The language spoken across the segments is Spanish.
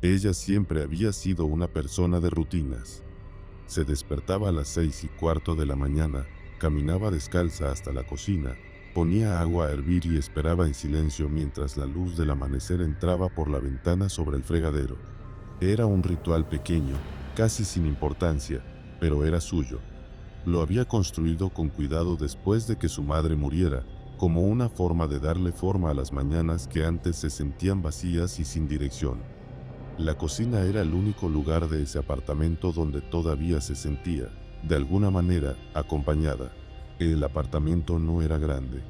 Ella siempre había sido una persona de rutinas. Se despertaba a las 6:15 de la mañana, caminaba descalza hasta la cocina, ponía agua a hervir y esperaba en silencio mientras la luz del amanecer entraba por la ventana sobre el fregadero. Era un ritual pequeño, casi sin importancia, pero era suyo. Lo había construido con cuidado después de que su madre muriera, como una forma de darle forma a las mañanas que antes se sentían vacías y sin dirección. La cocina era el único lugar de ese apartamento donde todavía se sentía, de alguna manera, acompañada. El apartamento no era grande.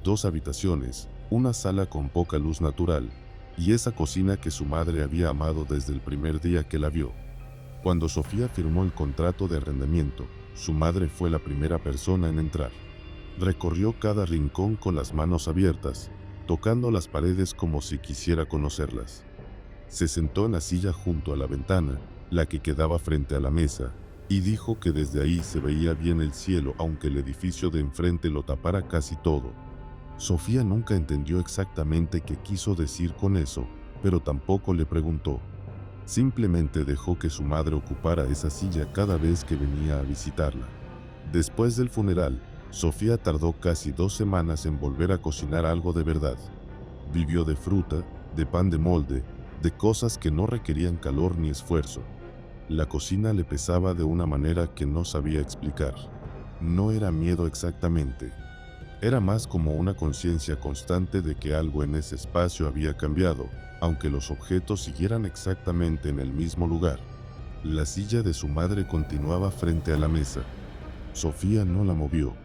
2 habitaciones, una sala con poca luz natural, y esa cocina que su madre había amado desde el primer día que la vio. Cuando Sofía firmó el contrato de arrendamiento, su madre fue la primera persona en entrar. Recorrió cada rincón con las manos abiertas, tocando las paredes como si quisiera conocerlas. Se sentó en la silla junto a la ventana, la que quedaba frente a la mesa, y dijo que desde ahí se veía bien el cielo aunque el edificio de enfrente lo tapara casi todo. Sofía nunca entendió exactamente qué quiso decir con eso, pero tampoco le preguntó. Simplemente dejó que su madre ocupara esa silla cada vez que venía a visitarla. Después del funeral, Sofía tardó casi 2 semanas en volver a cocinar algo de verdad. Vivió de fruta, de pan de molde, de cosas que no requerían calor ni esfuerzo. La cocina le pesaba de una manera que no sabía explicar. No era miedo exactamente. Era más como una conciencia constante de que algo en ese espacio había cambiado, aunque los objetos siguieran exactamente en el mismo lugar. La silla de su madre continuaba frente a la mesa. Sofía no la movió.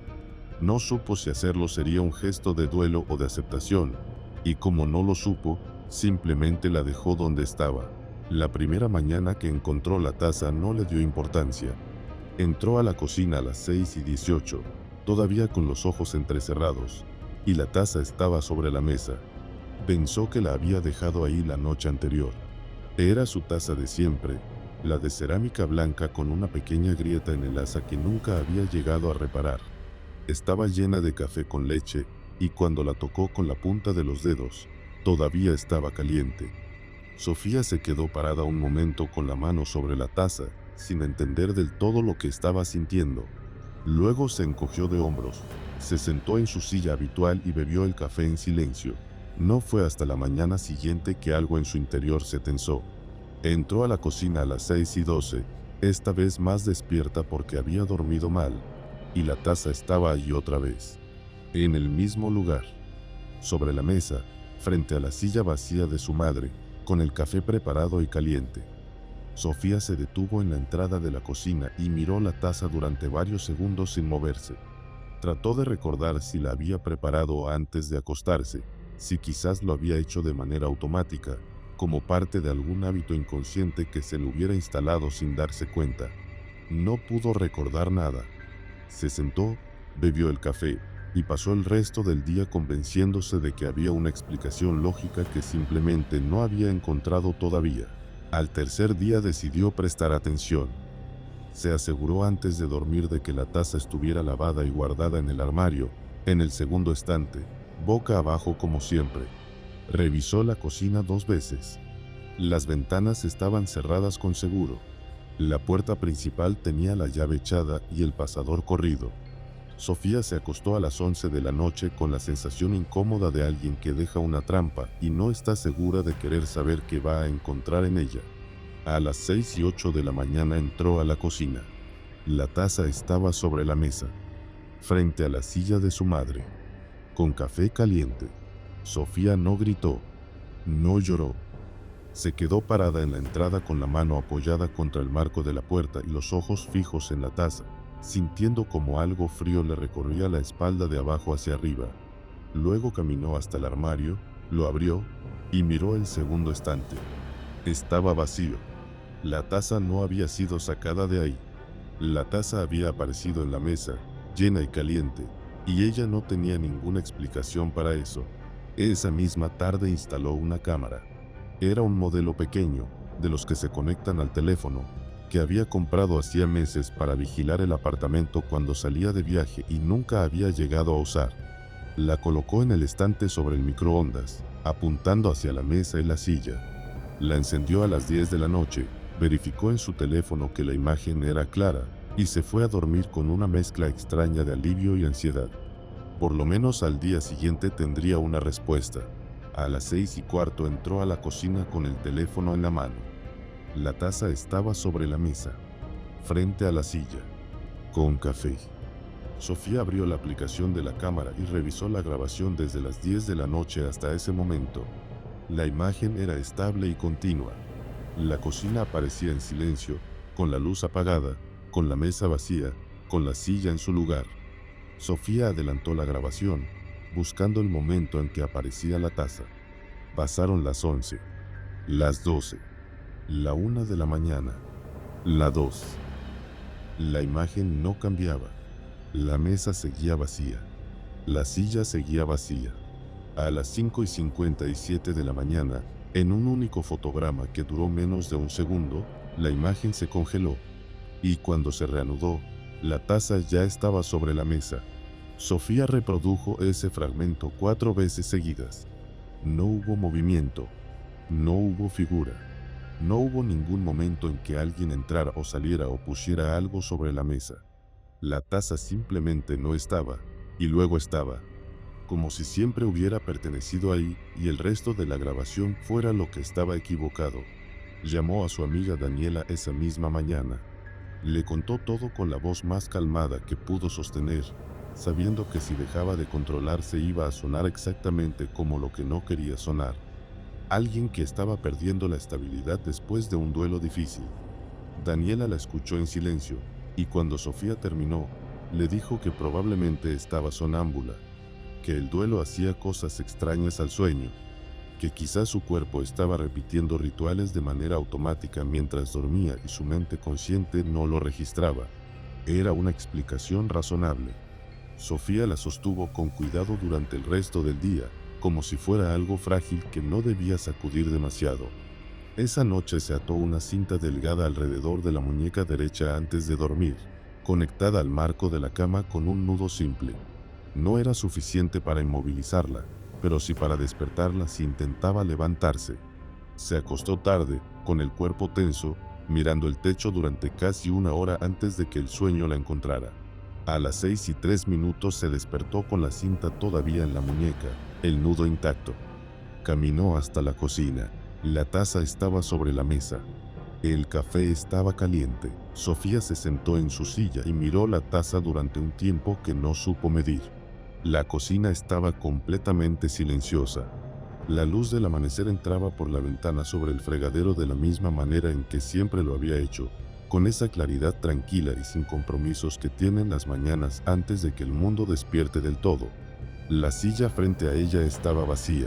No supo si hacerlo sería un gesto de duelo o de aceptación, y como no lo supo, simplemente la dejó donde estaba. La primera mañana que encontró la taza no le dio importancia. Entró a la cocina a las 6:18, todavía con los ojos entrecerrados, y la taza estaba sobre la mesa. Pensó que la había dejado ahí la noche anterior. Era su taza de siempre, la de cerámica blanca con una pequeña grieta en el asa que nunca había llegado a reparar. Estaba llena de café con leche, y cuando la tocó con la punta de los dedos, todavía estaba caliente. Sofía se quedó parada un momento con la mano sobre la taza, sin entender del todo lo que estaba sintiendo. Luego se encogió de hombros, se sentó en su silla habitual y bebió el café en silencio. No fue hasta la mañana siguiente que algo en su interior se tensó. Entró a la cocina a las 6:12, esta vez más despierta porque había dormido mal, y la taza estaba allí otra vez, en el mismo lugar, sobre la mesa, frente a la silla vacía de su madre, con el café preparado y caliente. Sofía se detuvo en la entrada de la cocina y miró la taza durante varios segundos sin moverse. Trató de recordar si la había preparado antes de acostarse, si quizás lo había hecho de manera automática, como parte de algún hábito inconsciente que se le hubiera instalado sin darse cuenta. No pudo recordar nada. Se sentó, bebió el café, y pasó el resto del día convenciéndose de que había una explicación lógica que simplemente no había encontrado todavía. Al tercer día decidió prestar atención. Se aseguró antes de dormir de que la taza estuviera lavada y guardada en el armario, en el segundo estante, boca abajo como siempre. Revisó la cocina 2 veces. Las ventanas estaban cerradas con seguro. La puerta principal tenía la llave echada y el pasador corrido. Sofía se acostó a las 11 de la noche con la sensación incómoda de alguien que deja una trampa y no está segura de querer saber qué va a encontrar en ella. A las 6:08 de la mañana entró a la cocina. La taza estaba sobre la mesa, frente a la silla de su madre, con café caliente. Sofía no gritó, no lloró. Se quedó parada en la entrada con la mano apoyada contra el marco de la puerta y los ojos fijos en la taza, sintiendo como algo frío le recorría la espalda de abajo hacia arriba. Luego caminó hasta el armario, lo abrió y miró el segundo estante. Estaba vacío. La taza no había sido sacada de ahí. La taza había aparecido en la mesa, llena y caliente, y ella no tenía ninguna explicación para eso. Esa misma tarde instaló una cámara. Era un modelo pequeño, de los que se conectan al teléfono, que había comprado hacía meses para vigilar el apartamento cuando salía de viaje y nunca había llegado a usar. La colocó en el estante sobre el microondas, apuntando hacia la mesa y la silla. La encendió a las 10 de la noche, verificó en su teléfono que la imagen era clara, y se fue a dormir con una mezcla extraña de alivio y ansiedad. Por lo menos al día siguiente tendría una respuesta. A las 6:15 entró a la cocina con el teléfono en la mano. La taza estaba sobre la mesa, frente a la silla, con café. Sofía abrió la aplicación de la cámara y revisó la grabación desde las 10 de la noche hasta ese momento. La imagen era estable y continua. La cocina aparecía en silencio, con la luz apagada, con la mesa vacía, con la silla en su lugar. Sofía adelantó la grabación, buscando el momento en que aparecía la taza. Pasaron las 11, las 12, la 1 de la mañana, la 2. La imagen no cambiaba. La mesa seguía vacía. La silla seguía vacía. A las 5:57 de la mañana, en un único fotograma que duró menos de un segundo, la imagen se congeló. Y cuando se reanudó, la taza ya estaba sobre la mesa. Sofía reprodujo ese fragmento 4 veces seguidas. No hubo movimiento. No hubo figura. No hubo ningún momento en que alguien entrara o saliera o pusiera algo sobre la mesa. La taza simplemente no estaba, y luego estaba, como si siempre hubiera pertenecido ahí y el resto de la grabación fuera lo que estaba equivocado. Llamó a su amiga Daniela esa misma mañana. Le contó todo con la voz más calmada que pudo sostener, sabiendo que si dejaba de controlarse iba a sonar exactamente como lo que no quería sonar. Alguien que estaba perdiendo la estabilidad después de un duelo difícil. Daniela la escuchó en silencio, y cuando Sofía terminó, le dijo que probablemente estaba sonámbula, que el duelo hacía cosas extrañas al sueño, que quizás su cuerpo estaba repitiendo rituales de manera automática mientras dormía y su mente consciente no lo registraba. Era una explicación razonable. Sofía la sostuvo con cuidado durante el resto del día, como si fuera algo frágil que no debía sacudir demasiado. Esa noche se ató una cinta delgada alrededor de la muñeca derecha antes de dormir, conectada al marco de la cama con un nudo simple. No era suficiente para inmovilizarla, pero sí para despertarla si intentaba levantarse. Se acostó tarde, con el cuerpo tenso, mirando el techo durante casi 1 hora antes de que el sueño la encontrara. A las 6:03 se despertó con la cinta todavía en la muñeca, el nudo intacto. Caminó hasta la cocina. La taza estaba sobre la mesa. El café estaba caliente. Sofía se sentó en su silla y miró la taza durante un tiempo que no supo medir. La cocina estaba completamente silenciosa. La luz del amanecer entraba por la ventana sobre el fregadero de la misma manera en que siempre lo había hecho, con esa claridad tranquila y sin compromisos que tienen las mañanas antes de que el mundo despierte del todo. La silla frente a ella estaba vacía.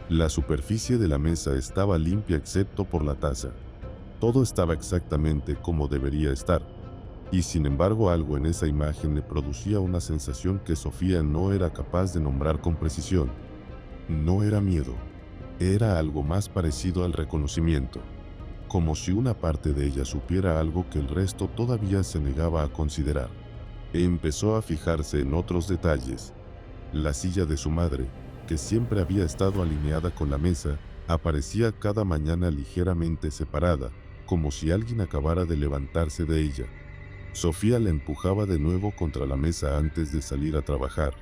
La superficie de la mesa estaba limpia excepto por la taza. Todo estaba exactamente como debería estar. Y sin embargo algo en esa imagen le producía una sensación que Sofía no era capaz de nombrar con precisión. No era miedo. Era algo más parecido al reconocimiento. Como si una parte de ella supiera algo que el resto todavía se negaba a considerar. Empezó a fijarse en otros detalles. La silla de su madre, que siempre había estado alineada con la mesa, aparecía cada mañana ligeramente separada, como si alguien acabara de levantarse de ella. Sofía la empujaba de nuevo contra la mesa antes de salir a trabajar,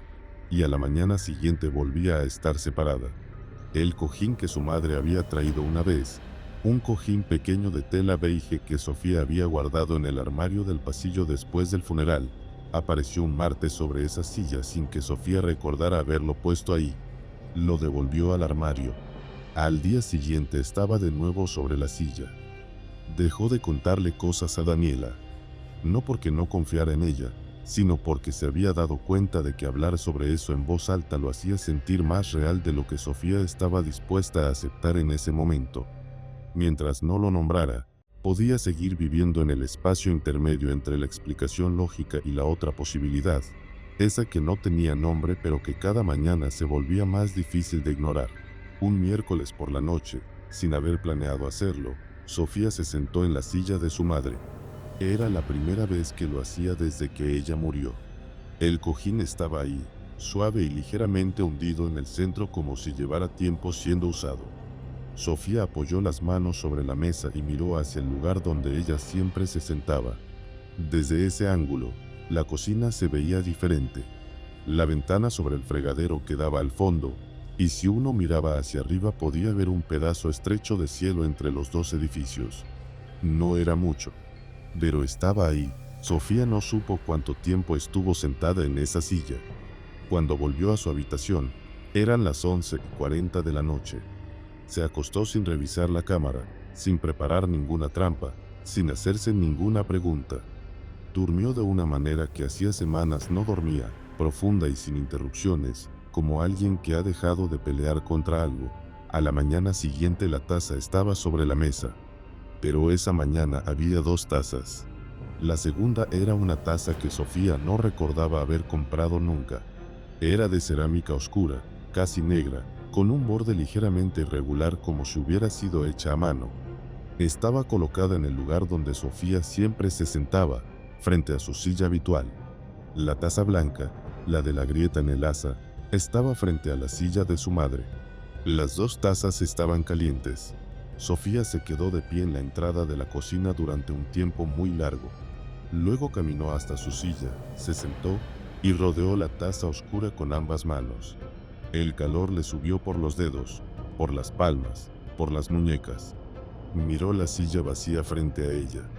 y a la mañana siguiente volvía a estar separada. El cojín que su madre había traído una vez, un cojín pequeño de tela beige que Sofía había guardado en el armario del pasillo después del funeral, apareció un martes sobre esa silla sin que Sofía recordara haberlo puesto ahí. Lo devolvió al armario. Al día siguiente estaba de nuevo sobre la silla. Dejó de contarle cosas a Daniela. No porque no confiara en ella, sino porque se había dado cuenta de que hablar sobre eso en voz alta lo hacía sentir más real de lo que Sofía estaba dispuesta a aceptar en ese momento. Mientras no lo nombrara, podía seguir viviendo en el espacio intermedio entre la explicación lógica y la otra posibilidad, esa que no tenía nombre pero que cada mañana se volvía más difícil de ignorar. Un miércoles por la noche, sin haber planeado hacerlo, Sofía se sentó en la silla de su madre. Era la primera vez que lo hacía desde que ella murió. El cojín estaba ahí, suave y ligeramente hundido en el centro como si llevara tiempo siendo usado. Sofía apoyó las manos sobre la mesa y miró hacia el lugar donde ella siempre se sentaba. Desde ese ángulo, la cocina se veía diferente. La ventana sobre el fregadero quedaba al fondo, y si uno miraba hacia arriba podía ver un pedazo estrecho de cielo entre los dos edificios. No era mucho, pero estaba ahí. Sofía no supo cuánto tiempo estuvo sentada en esa silla. Cuando volvió a su habitación, eran las 11:40 de la noche. Se acostó sin revisar la cámara, sin preparar ninguna trampa, sin hacerse ninguna pregunta. Durmió de una manera que hacía semanas no dormía, profunda y sin interrupciones, como alguien que ha dejado de pelear contra algo. A la mañana siguiente la taza estaba sobre la mesa. Pero esa mañana había 2 tazas. La segunda era una taza que Sofía no recordaba haber comprado nunca. Era de cerámica oscura, casi negra, con un borde ligeramente irregular como si hubiera sido hecha a mano. Estaba colocada en el lugar donde Sofía siempre se sentaba, frente a su silla habitual. La taza blanca, la de la grieta en el asa, estaba frente a la silla de su madre. Las 2 tazas estaban calientes. Sofía se quedó de pie en la entrada de la cocina durante un tiempo muy largo. Luego caminó hasta su silla, se sentó y rodeó la taza oscura con ambas manos. El calor le subió por los dedos, por las palmas, por las muñecas. Miró la silla vacía frente a ella.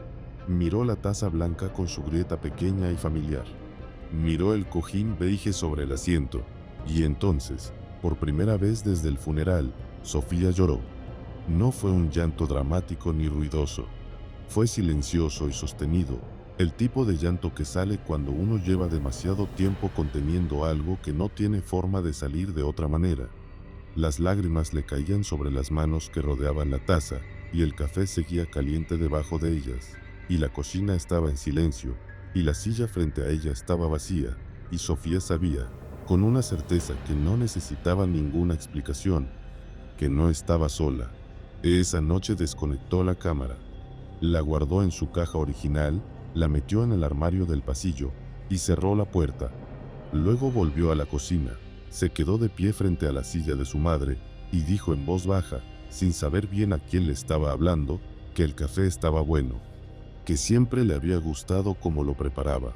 Miró la taza blanca con su grieta pequeña y familiar. Miró el cojín beige sobre el asiento. Y entonces, por primera vez desde el funeral, Sofía lloró. No fue un llanto dramático ni ruidoso. Fue silencioso y sostenido, el tipo de llanto que sale cuando uno lleva demasiado tiempo conteniendo algo que no tiene forma de salir de otra manera. Las lágrimas le caían sobre las manos que rodeaban la taza, y el café seguía caliente debajo de ellas, y la cocina estaba en silencio, y la silla frente a ella estaba vacía, y Sofía sabía, con una certeza que no necesitaba ninguna explicación, que no estaba sola. Esa noche desconectó la cámara, la guardó en su caja original, la metió en el armario del pasillo y cerró la puerta. Luego volvió a la cocina, se quedó de pie frente a la silla de su madre y dijo en voz baja, sin saber bien a quién le estaba hablando, que el café estaba bueno, que siempre le había gustado como lo preparaba,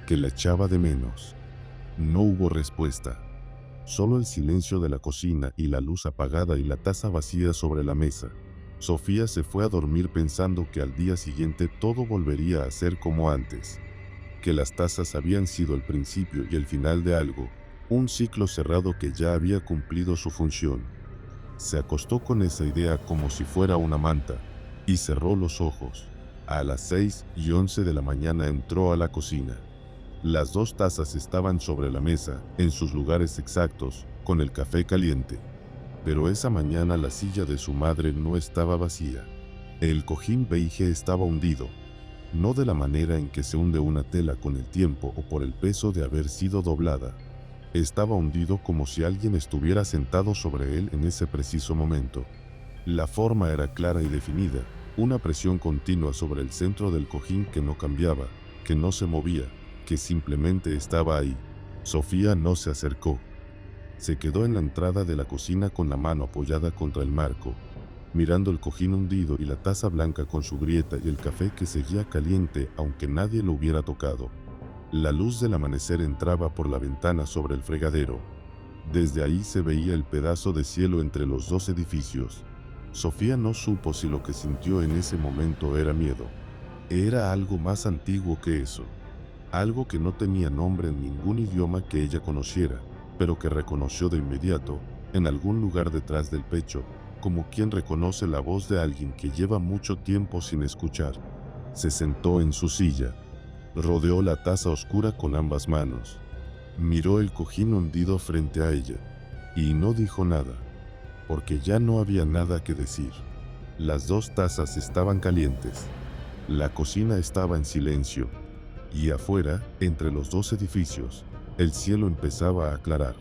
que la echaba de menos. No hubo respuesta. Solo el silencio de la cocina y la luz apagada y la taza vacía sobre la mesa. Sofía se fue a dormir pensando que al día siguiente todo volvería a ser como antes, que las tazas habían sido el principio y el final de algo, un ciclo cerrado que ya había cumplido su función. Se acostó con esa idea como si fuera una manta, y cerró los ojos. A las 6:11 de la mañana entró a la cocina. Las 2 tazas estaban sobre la mesa, en sus lugares exactos, con el café caliente. Pero esa mañana la silla de su madre no estaba vacía. El cojín beige estaba hundido, no de la manera en que se hunde una tela con el tiempo o por el peso de haber sido doblada. Estaba hundido como si alguien estuviera sentado sobre él en ese preciso momento. La forma era clara y definida, una presión continua sobre el centro del cojín que no cambiaba, que no se movía, que simplemente estaba ahí. Sofía no se acercó. Se quedó en la entrada de la cocina con la mano apoyada contra el marco, mirando el cojín hundido y la taza blanca con su grieta y el café que seguía caliente aunque nadie lo hubiera tocado. La luz del amanecer entraba por la ventana sobre el fregadero. Desde ahí se veía el pedazo de cielo entre los 2 edificios. Sofía no supo si lo que sintió en ese momento era miedo. Era algo más antiguo que eso. Algo que no tenía nombre en ningún idioma que ella conociera, pero que reconoció de inmediato, en algún lugar detrás del pecho, como quien reconoce la voz de alguien que lleva mucho tiempo sin escuchar. Se sentó en su silla. Rodeó la taza oscura con ambas manos. Miró el cojín hundido frente a ella. Y no dijo nada, porque ya no había nada que decir. Las 2 tazas estaban calientes. La cocina estaba en silencio. Y afuera, entre los 2 edificios, el cielo empezaba a aclarar.